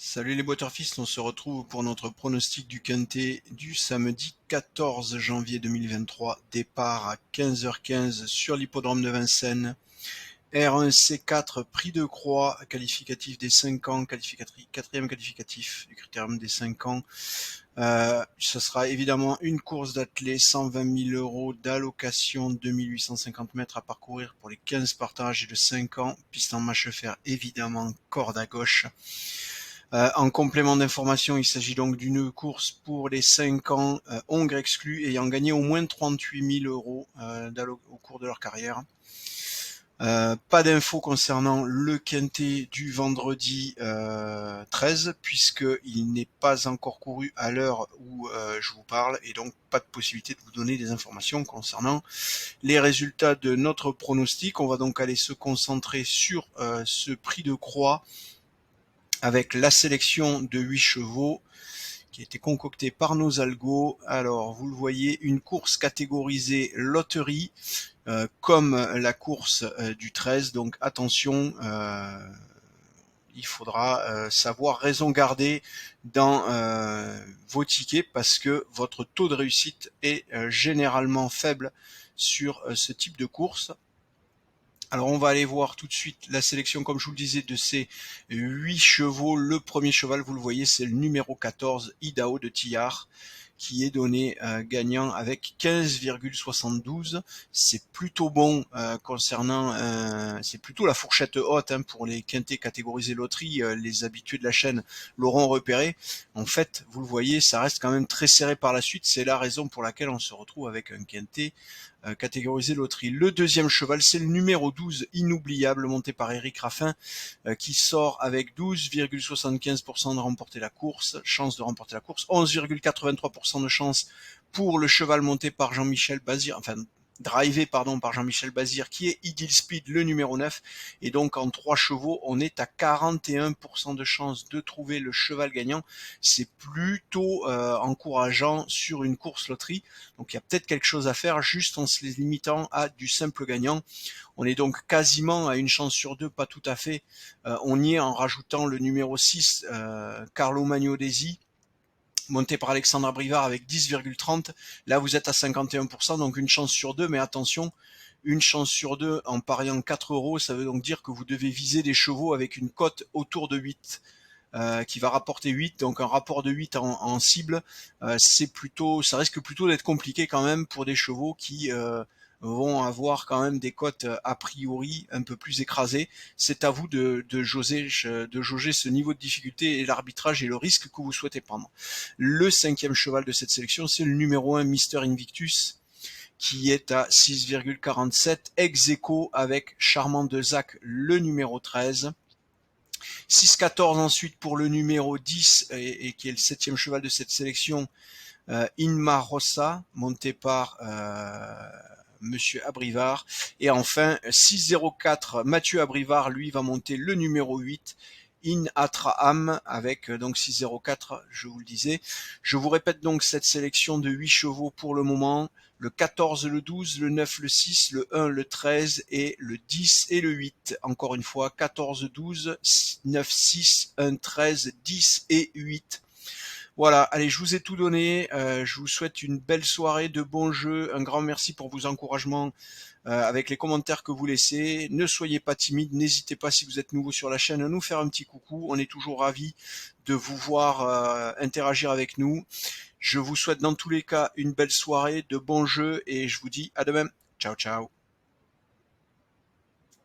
Salut les Waterfist, on se retrouve pour notre pronostic du Quintet du samedi 14 janvier 2023. Départ à 15h15 sur l'hippodrome de Vincennes. R1C4, prix de croix, qualificatif des 5 ans, quatrième qualificatif du critérium des 5 ans. Ce sera évidemment une course d'athlée, 120 000 euros d'allocation, 2850 mètres à parcourir pour les 15 partants âgés de 5 ans. Piste en mâche fer, évidemment, corde à gauche. En complément d'information, il s'agit donc d'une course pour les 5 ans, hongres exclus, ayant gagné au moins 38 000 euros au cours de leur carrière. Pas d'infos concernant le quintet du vendredi 13, puisqu'il n'est pas encore couru à l'heure où je vous parle, et donc pas de possibilité de vous donner des informations concernant les résultats de notre pronostic. On va donc aller se concentrer sur ce prix de croix, avec la sélection de 8 chevaux qui a été concoctée par nos algos. Alors, vous le voyez, une course catégorisée loterie, comme la course du 13. Donc, attention, il faudra savoir raison garder dans vos tickets, parce que votre taux de réussite est généralement faible sur ce type de course. Alors on va aller voir tout de suite la sélection, comme je vous le disais, de ces 8 chevaux. Le premier cheval, vous le voyez, c'est le numéro 14, Idaho de Tillard, qui est donné gagnant avec 15,72. C'est plutôt bon concernant, c'est plutôt la fourchette haute pour les quintés catégorisés loterie. Les habitués de la chaîne l'auront repéré. En fait, vous le voyez, ça reste quand même très serré par la suite. C'est la raison pour laquelle on se retrouve avec un quintet catégorisé loterie. Le deuxième cheval, c'est le numéro 12, Inoubliable, monté par Eric Raffin, qui sort avec 12,75% de remporter la course, chance de remporter la course, 11,83% de chance pour le cheval monté par Jean-Michel Bazir, enfin drivé par Jean-Michel Bazir, qui est Idyll Speed, le numéro 9, et donc en 3 chevaux, on est à 41% de chance de trouver le cheval gagnant. C'est plutôt encourageant sur une course loterie, donc il y a peut-être quelque chose à faire, juste en se limitant à du simple gagnant. On est donc quasiment à une chance sur deux, pas tout à fait. On y est en rajoutant le numéro 6, Carlo Magnodesi, monté par Alexandre Brivard avec 10,30. Là, vous êtes à 51%, donc une chance sur deux, mais attention, une chance sur deux en pariant 4 euros, ça veut donc dire que vous devez viser des chevaux avec une cote autour de 8. Qui va rapporter 8, donc un rapport de 8 en cible, ça risque plutôt d'être compliqué quand même pour des chevaux qui vont avoir quand même des cotes a priori un peu plus écrasées. C'est à vous de jauger ce niveau de difficulté et l'arbitrage et le risque que vous souhaitez prendre. Le cinquième cheval de cette sélection, c'est le numéro 1, Mister Invictus, qui est à 6,47, ex aequo avec Charmant de Zac, le numéro 13. 6-14 ensuite pour le numéro 10, et qui est le septième cheval de cette sélection, Inma Rossa, monté par Monsieur Abrivard. Et enfin, 6-0-4, Mathieu Abrivard, lui, va monter le numéro 8, In Atraham, avec donc 6-0-4, je vous le disais. Je vous répète donc cette sélection de 8 chevaux pour le moment: le 14, le 12, le 9, le 6, le 1, le 13 et le 10 et le 8. Encore une fois, 14, 12, 9, 6, 1, 13, 10 et 8. Voilà, allez, je vous ai tout donné. Je vous souhaite une belle soirée, de bons jeux. Un grand merci pour vos encouragements avec les commentaires que vous laissez. Ne soyez pas timide, n'hésitez pas, si vous êtes nouveau sur la chaîne, à nous faire un petit coucou. On est toujours ravis de vous voir interagir avec nous. Je vous souhaite dans tous les cas une belle soirée, de bons jeux, et je vous dis à demain. Ciao, ciao.